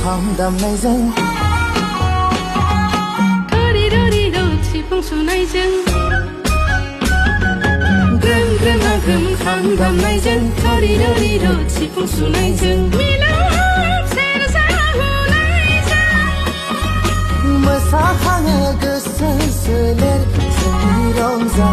खाम दामनायजों रिरिर सिफुं सुनायजों ग्रोम ग्रोमा ग्रोम खाम दामनायजों रिरिर सिफुं सुनायजों मिलौहाब सेरजा हुनायजों मोसाखाङो गोसो सोलेर जोंनि रंजा